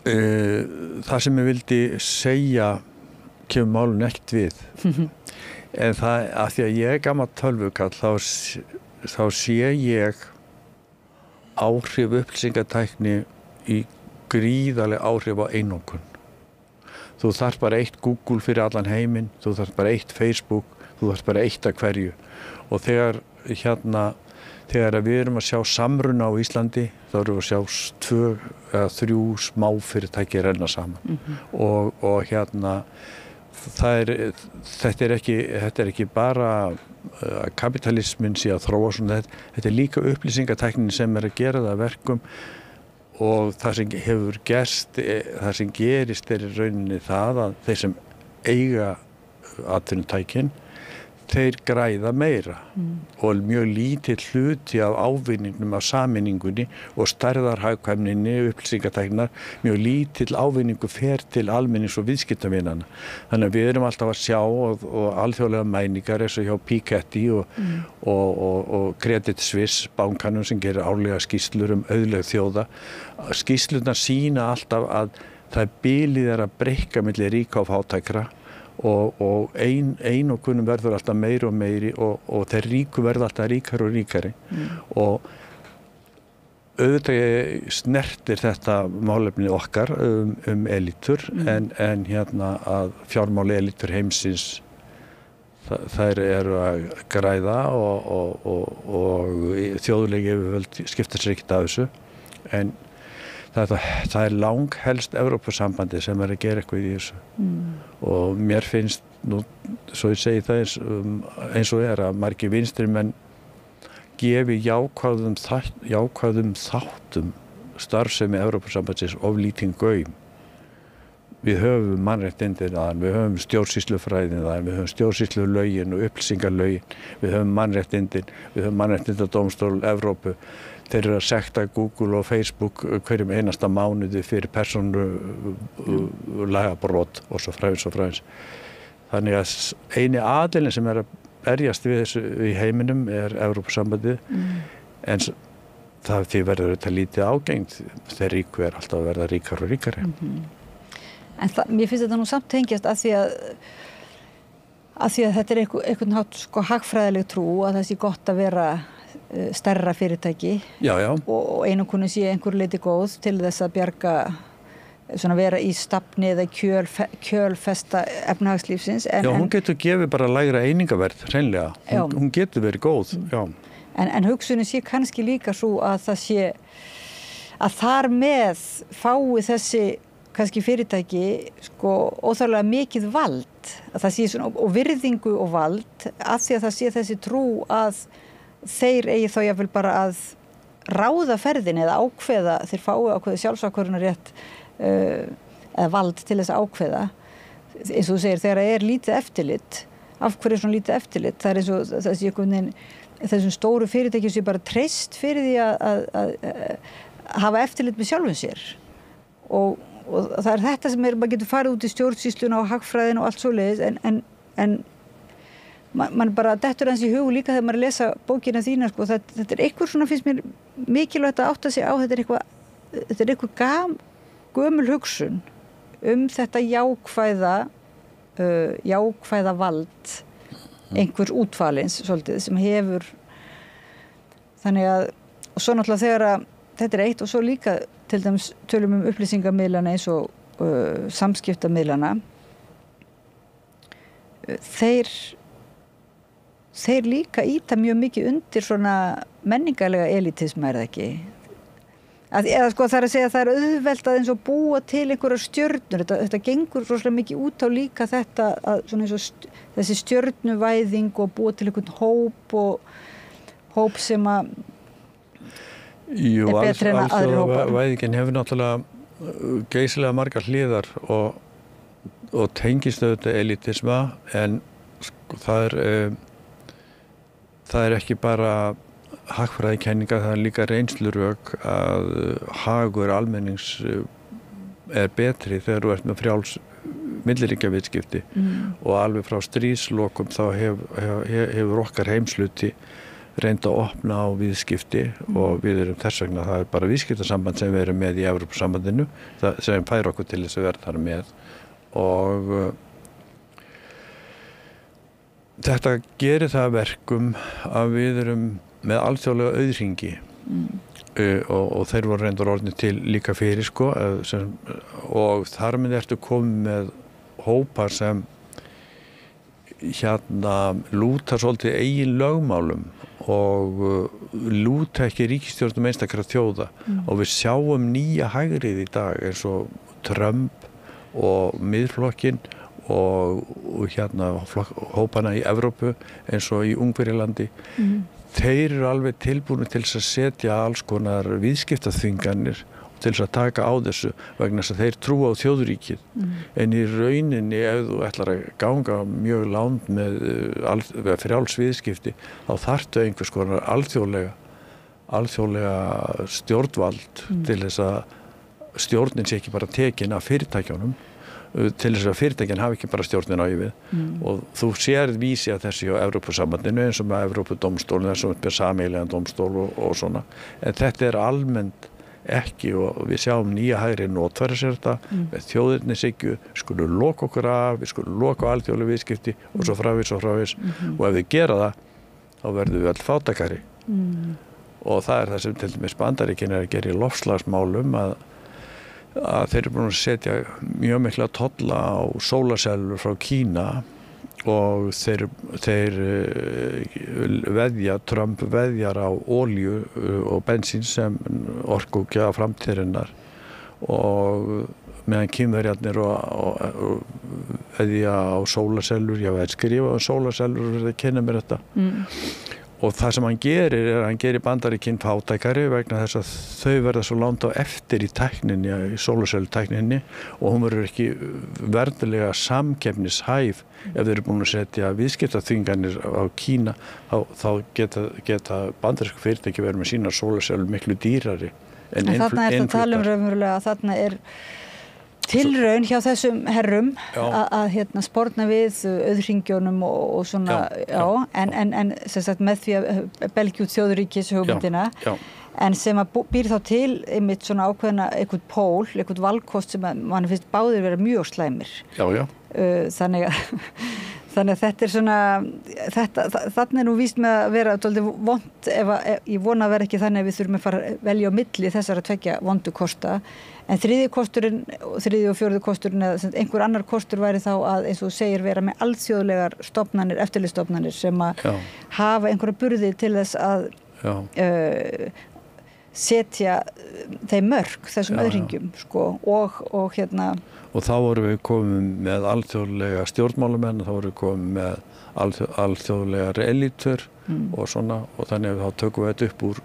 það sem ég vildi segja kemur málun ekkert við en það að því að ég gamall tölvukall þá sé ég áhrif upplýsingatækni í gríðarleg áhrif á einokun. Þú þarft bara eitt Google fyrir allan heiminn, þú þarft bara eitt Facebook, þú þarft bara eitt af hverju og þegar við erum að sjá samruna á Íslandi þá erum við að sjá 2 eða 3 smáfyrirtæki renna saman og þetta er ekki bara kapitalismin sé að þróa svona þetta er líka upplýsingatæknin sem að gera það verkum og það sem hefur gerst það sem gerist í rauninni það að þeir sem eiga atvinnutækin þeir græða meira og mjög lítill hluti af ávinningnum af sameiningunni og stærðarhagkvæmninni upplýsingatæknar, mjög lítill ávinningu fer til almennings og viðskiptavinana. Þannig að við erum alltaf að sjá og alþjóðlega mæningar eins og hjá Piketty og Credit Suisse bankanum sem gerir árlega skýrslur auðlegð þjóða. Skýrslurnar sýna alltaf að það bilið að breikka milli ríka og fátækra og einokunum verður alltaf meiri og meiri og þeir ríku verða alltaf ríkari og ríkari og auðvitað snertir þetta málefni okkar elítur en að fjármáli elítur heimsins þær eru að græða og þjóðlegi yfirvöld skipta sér ekkert af þessu en það er langhelst Evrópusambandi sem að gera eitthvað í þessu og mér finnst nú, svo ég segi það eins og að margir vinstri menn gefi jákvæðum þáttum starfsemi Evrópusambandsins of lítinn gaum. Við höfum mannréttindin þaðan, við höfum stjórnsýslufræðin þaðan, við höfum stjórnsýslulögin og upplýsingalögin, við höfum mannréttindin, við höfum mannréttindadómstól Evrópu. Þeir eru að sekta Google og Facebook hverjum einasta mánuði fyrir persónulagabrot og svo fræðins. Þannig að eini aðilinn sem að berjast við þessu í heiminum Evrópusambandið en því verður þetta lítið ágengt þegar ríku alltaf að verða ríkari og ríkari. En mér finnst þetta nú samt tengjast að því að þetta einhvern hátt sko hagfræðileg trú að það sé gott að vera stærra fyrirtæki já. og einokunni sé einhver leiti góð til þess að bjarga svona vera í stafni eða kjölfesta efnahagslífsins. Já, hún getur gefið bara lægra einingaverð, hreinlega. Hún getur verið góð, já. En hugsunin sé kannski líka svo að það sé að þar með fái þessi kannski fyrirtæki sko óþarflega mikið vald, að það sé svona, og virðingu og vald, af því að það sé þessi trú að þeir eigi þá jafnvel bara að ráða ferðin eða ákveða, þeir fái ákveða sjálfsákvörðunarrétt eða vald til þess að ákveða. Eins og þú segir, þegar það lítið eftirlit, af hverju svona lítið eftirlit, það eins og það sé einhvern veginn þessum stóru fyrirtækjum sé bara treyst fyrir því að hafa eftirlit með sjálfum sér og það þetta sem maður getur farið út í stjórnsýsluna og hagfræðin og allt svoleiðis en man bara dettur hans í hug líka þegar maður lesa bókina þína sko, þetta eitthvað svona finnst mér mikilvægt að átta sig á, þetta eitthvað gömul hugsun þetta jákvæða vald einhvers útfalins svolítið sem hefur þannig að og svo náttúrulega þegar að þetta eitt og svo líka til dæmis tölum upplýsingamiðlana eins og samskiptamiðlana þeir líka íta mjög mikið undir svona menningarlega elitisma það ekki eða sko það að segja að það auðvelt að eins og búa til einhverjar stjörnur þetta gengur rosalega mikið út á líka þetta að svona eins og þessi stjörnuvæðing og búa til einhvern hóp sem að betri en aðrir hópar. Væðingin hefur náttúrulega geysilega margar hliðar og tengist auðvitað elitisma en sko, það er ekki bara hagfræðikenninga, það er líka reynslurök að hagur almennings er betri þegar þú ert með frjáls milliríkjaviðskipti og alveg frá stríðslokum þá hefur okkar heimsluti reynd að opna á viðskipti og við erum þess vegna, það er bara viðskiptasamband sem við erum með í Evrópusambandinu sem fær okkur til þess að vera þar með og þetta gerir það verkum að við erum með alþjóðlega auðhringi og þeir voru reyndar orðnir til líka fyrir sko og þar með ertu komið með hópar sem lúta svolítið eigin lögmálum og lúta ekki ríkisstjórnum einstakra þjóða og við sjáum nýja hægrið í dag eins og Trump og Miðflokkinn og hópana í Evrópu eins og í Ungverjalandi þeir eru alveg tilbúinu til þess að setja alls konar viðskiptaþvinganir og til þess að taka á þessu vegna þess að þeir trúa á þjóðríkið en í rauninni ef þú ætlar að ganga mjög langt með frjáls viðskipti þá þarftu einhvers konar alþjóðlega stjórnvald til þess að stjórnin sé ekki bara tekin af fyrirtækjunum til þess að fyrirtækin hafi ekki bara stjórnin á yfir og þú sér vísi að þessi á Evrópusambandinu eins og með Evrópudómstólinn þessum með sameiginlegan dómstól og svona en þetta er almennt ekki og við sjáum nýja hægri notfæra sér þetta með þjóðirnishyggju skulum loka okkur af, við skulum loka á alþjóðleg viðskipti og svo frávís og ef við gera það þá verðum við öll fátækari og það er það sem til dæmis Bandaríkin er að gera í loftslagsmálum að þeir eru búin að setja mjög mikla tolla á sólarsellur frá Kína og þeir Trump veðjar á olíu og bensín sem orkugjafa framtíðarinnar og meðan Kínverjarnir og veðja á sólarsellur, ég veit skrifa um sólarsellur og verið að kynna mér þetta og það sem hann gerir er að hann gerir Bandaríkin fátækari vegna þess að þau verða svo langt á eftir í tækninni, í sólarsellutækninni og hún verður ekki verðulega samkeppnishæf ef þeir eru búin að setja viðskiptaþvinganir á Kína þá geta bandarísku fyrirtæki verið með sínar sólarsellur miklu dýrari en þarna er þetta tala raunverulega að þarna er tilraun hjá þessum herrum að sporna við auðhringjónum og svona en sem sagt með því að belgja út þjóðuríkis hugmyndina en sem að býr þá til einmitt svona ákveðna einhvern pól, einhvern valkost sem að mann finnst báðir vera mjög slæmir þannig Þannig að þetta svona, þannig nú víst með að vera dálítið vont ég vona að vera ekki þannig að við þurfum að fara að velja á milli þessara tveggja vondu kosta. En þriðji og fjórði kosturinn eða einhver annar kostur væri þá að, eins og þú segir, vera með alþjóðlegar stofnanir, eftirlitsstofnanir sem að hafa einhverja burði til þess að setja þeim mörk þessum öðringjum sko, og hérna. Og þá vorum við komið með alþjóðlega stjórnmálamenn, þá vorum við komið með alþjóðlegar elítur og svona, og þannig að þá tökum við þetta upp úr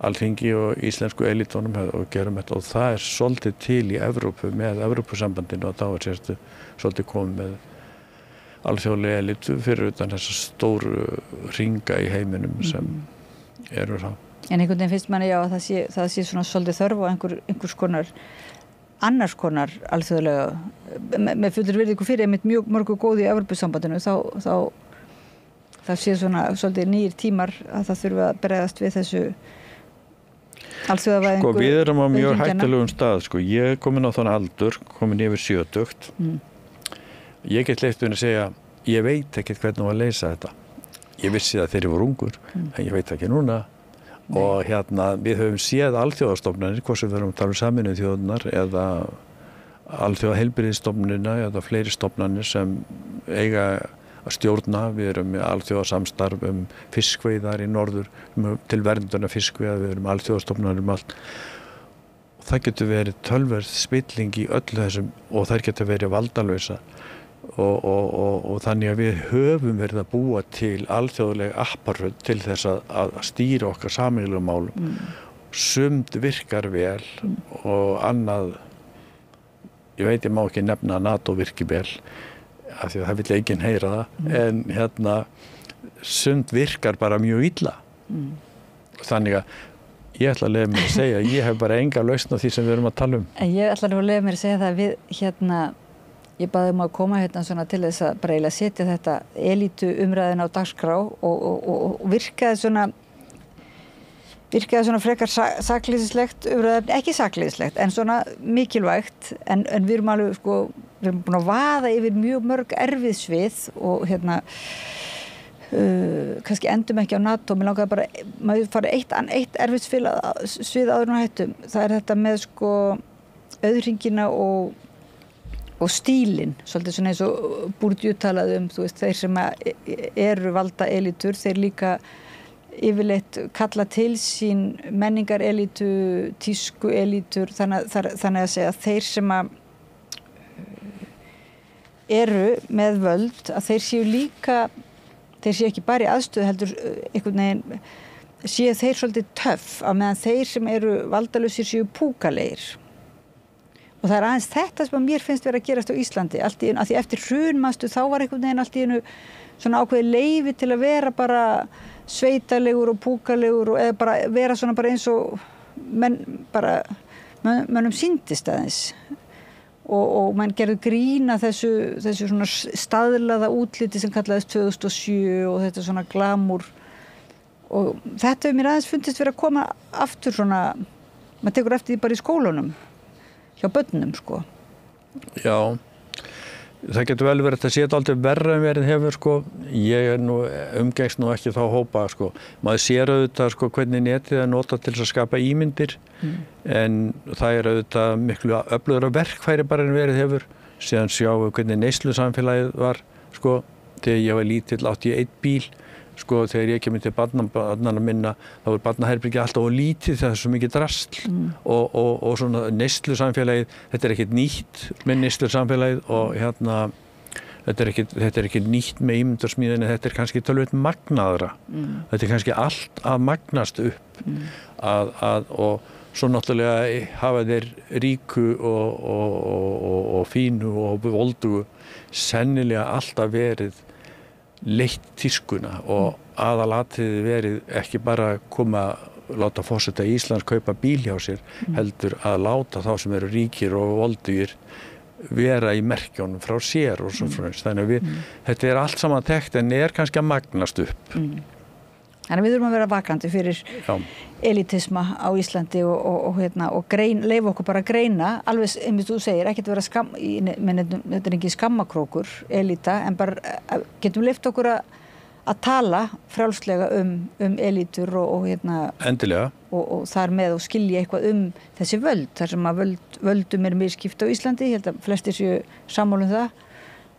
Alþingi og íslensku elítunum og gerum þetta, og það svolítið til í Evrópu með Evrópusambandinu, og þá svolítið komið með alþjóðlega elítu fyrir utan þessa stóru hringa í heiminum sem eru þá. En einhvern veginn finnst manni að það sé svona svolítið þörf á einhvers konar annars konar alþjóðlega með fullir virðingu fyrir einmitt mjög mörgu góði í Evrópusambandinu þá sé svona svolítið nýjir tímar að það þurfi að bregðast við þessu alþjóðavæðingu. Sko við erum á mjög hættulegum stað, sko ég er komin á þann aldur, komin yfir 70. Ég get leitt að segja, ég veit ekkert hvernig að leysa þetta. Ég vissi það þegar ég var ungur, en ég veit ekki núna. Nei. Og hérna við höfum séð alþjóðastofnanir, hvort sem við erum að tala um Sameinuðu þjóðirnar eða alþjóðaheilbrigðisstofnunina eða fleiri stofnanir sem eiga að stjórna. Við erum með alþjóðasamstarf fiskveiðar í norður til vernduna fiskveiða, við erum alþjóðastofnanir allt. Og það getur verið töluverð spilling í öllu þessum og þær getur verið valdalausar. Og þannig að við höfum verið að búa til alþjóðlega apparöð til þess að stýra okkar sameiginlegu málum. Sumt virkar vel og annað, ég veit ég má ekki nefna að NATO virki vel af því að það vill enginn heyra það, en hérna sumt virkar bara mjög illa. Þannig að ég ætla að leyfa mér að segja að ég hef bara enga lausn á því sem við erum að tala um. En ég ætla að leyfa mér að segja það að við ég baði að koma svona til þess að bara eiginlega setja þetta elítu umræðin á dagskrá og virkaði svona frekar sakleysislegt umræðin, ekki sakleysislegt en svona mikilvægt en við erum alveg sko, við erum búin að vaða yfir mjög mörg erfið svið og kannski endum ekki á NATO. Mér langaði bara, maður fara eitt erfið svið áður en hættum. Það þetta með sko auðhringina og stílinn, svolítið svona eins og Bourdieu talaði þú veist, þeir sem eru valda elítur, þeir líka yfirleitt kalla til sín menningar elítu, tísku elítur, þannig að segja að þeir sem eru með völd, að þeir séu ekki bara í aðstöðu heldur einhvern veginn, séu þeir svolítið töff, á meðan þeir sem eru valdalausir séu púkalegir. Og það aðeins þetta sem mér finnst vera að gerast á Íslandi, allt í einu, af því eftir hrun manstu, þá var einhvern veginn allt í einu svona ákveðið leyfi til að vera bara sveitalegur og púkalegur og eða bara vera svona bara eins og mönnum sýndist aðeins. Og mann gerðu grína þessu svona staðlaða útliti sem kallaðist 2007 og þetta svona glamúr. Og þetta hefur mér aðeins fundist vera að koma aftur svona, maður tekur eftir því bara í skólunum. Hjá börnum sko. Já, það getur vel verið að sé þetta aldrei verra en verið hefur sko. Ég umgengst ekki þá hópa sko. Maður sér auðvitað sko hvernig netið notað til að skapa ímyndir en það auðvitað miklu öflugra verkfæri bara en verið hefur. Síðan sjáum við hvernig neyslusamfélagið var sko. Þegar ég var lítill átti ég einn bíl. Sko þegar ég kemur til barnanna minna þá barnaherbergi alltaf lítið það svo mikið drasl og svona neyslusamfélagið, þetta ekkert nýtt með neyslusamfélagið og þetta ekkert nýtt með ímyndarsmíðinni, þetta kannski tölvöld magnaðra. Þetta kannski allt að magnast upp og svo náttúrulega hafa þeir ríku og fínu og voldugu sennilega alltaf verið leitt tískuna og aðalatriði verið ekki bara láta forseta Íslands kaupa bíl hjá sér, heldur að láta þá sem eru ríkir og voldugir vera í merkjónum frá sér og svo frá þess. Þannig að þetta allt saman þekkt en kannski að magnast upp. Þannig við þurfum að vera vakandi fyrir elitisma á Íslandi og leyfa okkur bara að greina, alveg einmitt þú segir, ekkert vera þetta er ekki skammakrókur, elita, en bara getum leyft okkur að tala frjálslega um elítur og Endilega. Og þar með og skilja eitthvað þessi völd, þar sem að völdum misskipt á Íslandi, ég held að flestir séu sammála það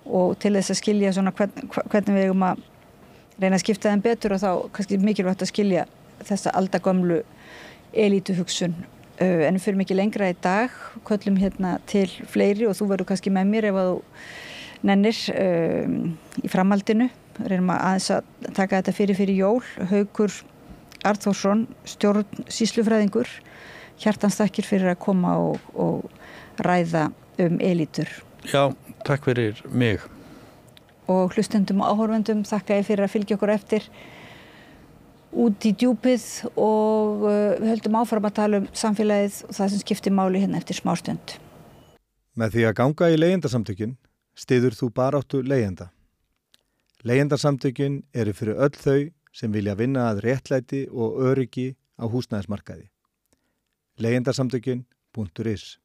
og til þess að skilja svona hvernig við eigum að reyna að skipta þeim betur og þá kannski mikilvægt að skilja þessa aldagömlu elítuhugsun. En við fyrir mikið lengra í dag, köllum til fleiri og þú verður kannski með mér ef að þú nennir í framhaldinu. Reynum að aðeins að taka þetta fyrir jól. Haukur Arþórsson, stjórnsýslufræðingur, hjartans þakkir fyrir að koma og ræða elítur. Já, takk fyrir mig. Og hlustendum og áhorfendum þakka ég fyrir að fylgja okkur eftir út í djúpið og við höldum áfram að tala samfélagið og það sem skiptir máli eftir smástund. Með því að ganga í leigjendasamtökin styður þú baráttu leigjenda. Leigjendasamtökin eru fyrir öll þau sem vilja vinna að réttlæti og öryggi á húsnæðismarkaði. Leigjendasamtökin.is